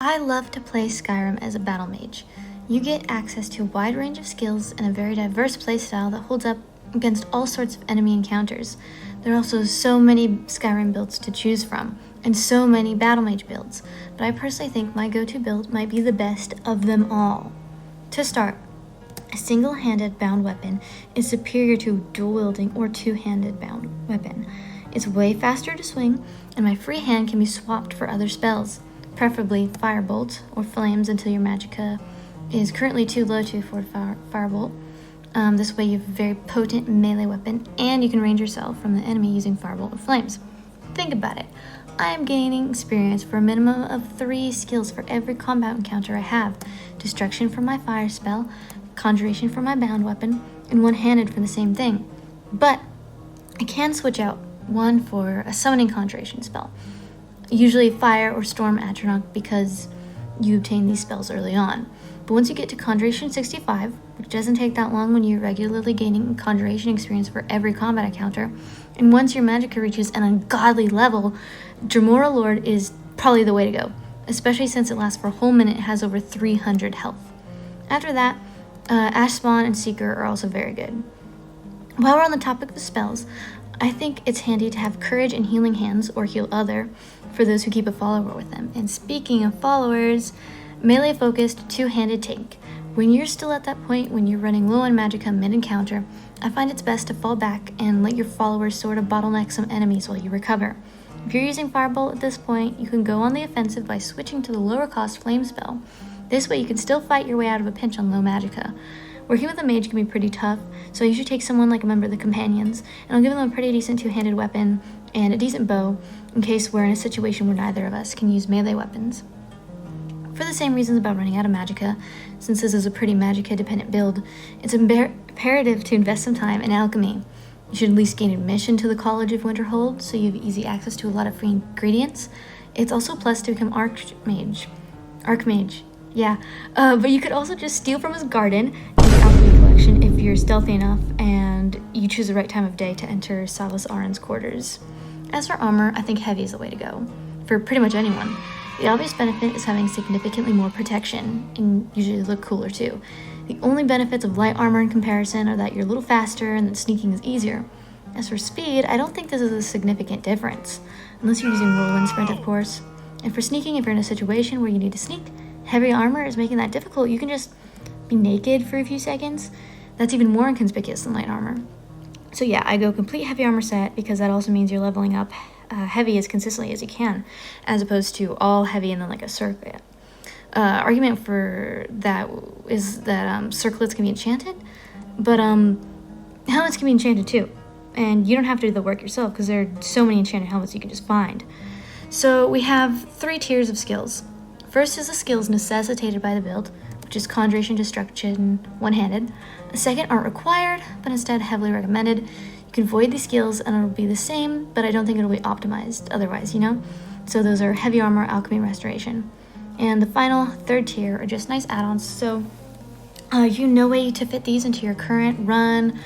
I love to play Skyrim as a battle mage. You get access to a wide range of skills and a very diverse playstyle that holds up against all sorts of enemy encounters. There are also so many Skyrim builds to choose from, and so many battle mage builds, but I personally think my go-to build might be the best of them all. To start, a single-handed bound weapon is superior to a dual-wielding or two-handed bound weapon. It's way faster to swing, and my free hand can be swapped for other spells, preferably Firebolt or Flames until your magicka is currently too low to afford Firebolt. This way you have a very potent melee weapon, and you can range yourself from the enemy using Firebolt or Flames. Think about it. I am gaining experience for a minimum of 3 skills for every combat encounter I have. Destruction for my fire spell, Conjuration for my bound weapon, and one-handed for the same thing. But I can switch out one for a summoning conjuration spell, usually Fire or Storm Atronach, because you obtain these spells early on. But once you get to Conjuration 65, which doesn't take that long when you're regularly gaining Conjuration experience for every combat encounter, and once your magicka reaches an ungodly level, Dremora Lord is probably the way to go, especially since it lasts for a whole minute and has over 300 health. After that, Ash Spawn and Seeker are also very good. While we're on the topic of spells, I think it's handy to have Courage and Healing Hands, or Heal Other, for those who keep a follower with them. And speaking of followers, melee-focused two-handed tank. When you're still at that point when you're running low on magicka mid-encounter, I find it's best to fall back and let your followers sort of bottleneck some enemies while you recover. If you're using Firebolt at this point, you can go on the offensive by switching to the lower-cost Flame spell. This way you can still fight your way out of a pinch on low magicka. Working with a mage can be pretty tough, so I usually take someone like a member of the Companions, and I'll give them a pretty decent two-handed weapon and a decent bow, in case we're in a situation where neither of us can use melee weapons. For the same reasons about running out of magicka, since this is a pretty magicka-dependent build, it's imperative to invest some time in alchemy. You should at least gain admission to the College of Winterhold, so you have easy access to a lot of free ingredients. It's also a plus to become Archmage. Yeah, but you could also just steal from his garden in the alchemy collection if you're stealthy enough and you choose the right time of day to enter Salas Aran's quarters. As for armor, I think heavy is the way to go, for pretty much anyone. The obvious benefit is having significantly more protection, and usually look cooler too. The only benefits of light armor in comparison are that you're a little faster and that sneaking is easier. As for speed, I don't think this is a significant difference, unless you're using roll and sprint, of course. And for sneaking, if you're in a situation where you need to sneak, heavy armor is making that difficult. You can just be naked for a few seconds. That's even more inconspicuous than light armor. So yeah, I go complete heavy armor set because that also means you're leveling up heavy as consistently as you can, as opposed to all heavy and then like a circlet. Argument for that is that circlets can be enchanted, but helmets can be enchanted too. And you don't have to do the work yourself because there are so many enchanted helmets you can just find. So we have 3 tiers of skills. First is the skills necessitated by the build, which is Conjuration, Destruction, one-handed. The second aren't required, but instead heavily recommended. You can void these skills and it'll be the same, but I don't think it'll be optimized otherwise, you know? So those are Heavy Armor, Alchemy, Restoration. And the final, 3rd tier, are just nice add-ons, so you know a way to fit these into your current run,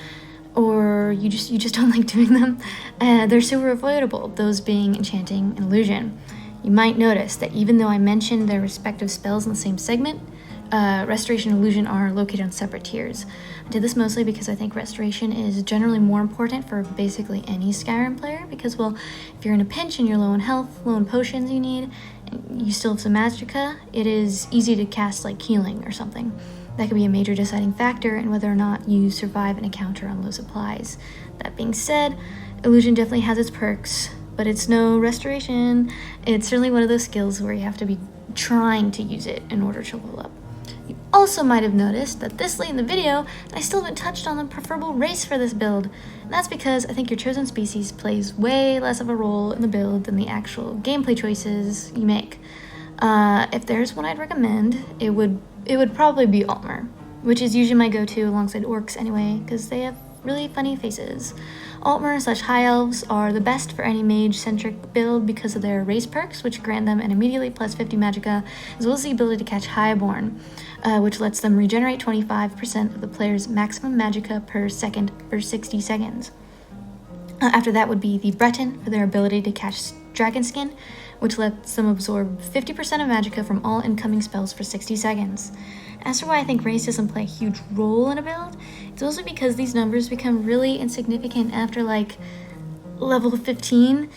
or you just don't like doing them. They're super avoidable, those being Enchanting and Illusion. You might notice that even though I mentioned their respective spells in the same segment, Restoration and Illusion are located on separate tiers. I did this mostly because I think Restoration is generally more important for basically any Skyrim player, because, well, if you're in a pinch and you're low on health, low on potions you need, and you still have some magicka, it is easy to cast like healing or something. That could be a major deciding factor in whether or not you survive an encounter on low supplies. That being said, Illusion definitely has its perks, but it's no Restoration. It's certainly one of those skills where you have to be trying to use it in order to level up. You also might have noticed that this late in the video, I still haven't touched on the preferable race for this build. And that's because I think your chosen species plays way less of a role in the build than the actual gameplay choices you make. If there's one I'd recommend, it would probably be Altmer, which is usually my go-to alongside orcs anyway, because they have really funny faces. Altmer/High Elves are the best for any mage-centric build because of their race perks, which grant them an immediately plus 50 magicka, as well as the ability to catch Highborn, which lets them regenerate 25% of the player's maximum magicka per second for 60 seconds. After that would be the Breton for their ability to catch Dragon Skin, which lets them absorb 50% of magicka from all incoming spells for 60 seconds. As for why I think race doesn't play a huge role in a build, it's also because these numbers become really insignificant after like level 15.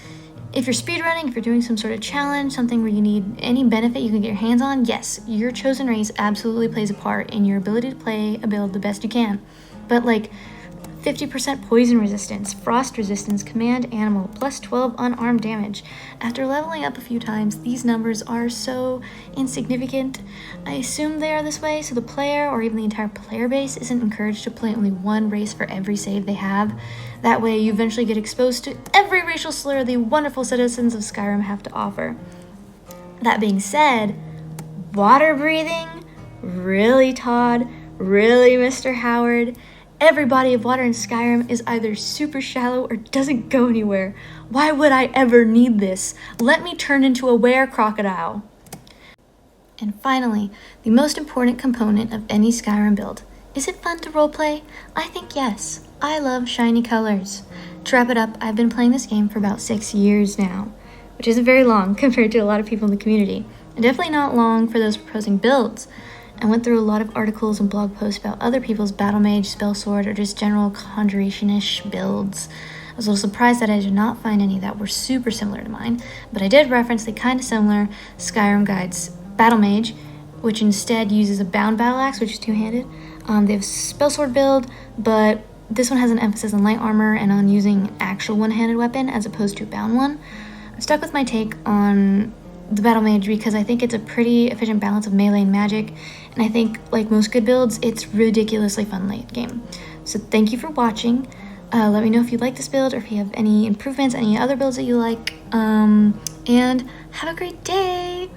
If you're speedrunning, if you're doing some sort of challenge, something where you need any benefit you can get your hands on, yes, your chosen race absolutely plays a part in your ability to play a build the best you can. But like 50% poison resistance, frost resistance, command animal, plus 12 unarmed damage. After leveling up a few times, these numbers are so insignificant. I assume they are this way so the player or even the entire player base isn't encouraged to play only one race for every save they have. That way you eventually get exposed to every racial slur the wonderful citizens of Skyrim have to offer. That being said, water breathing? Really, Todd? Really, Mr. Howard? Every body of water in Skyrim is either super shallow or doesn't go anywhere. Why would I ever need this? Let me turn into a were-crocodile. And finally, the most important component of any Skyrim build. Is it fun to roleplay? I think yes. I love shiny colors. To wrap it up, I've been playing this game for about 6 years now, which isn't very long compared to a lot of people in the community, and definitely not long for those proposing builds. I went through a lot of articles and blog posts about other people's battlemage, spell sword, or just general conjuration-ish builds. I was a little surprised that I did not find any that were super similar to mine, but I did reference the kind of similar Skyrim Guide's battlemage, which instead uses a bound battle axe, which is two-handed. They have a spell sword build, but this one has an emphasis on light armor and on using actual one-handed weapon as opposed to a bound one. I stuck with my take on the battlemage because I think it's a pretty efficient balance of melee and magic, and I think, like most good builds, it's ridiculously fun late game. So thank you for watching. Let me know if you like this build or if you have any improvements, any other builds that you like, and have a great day!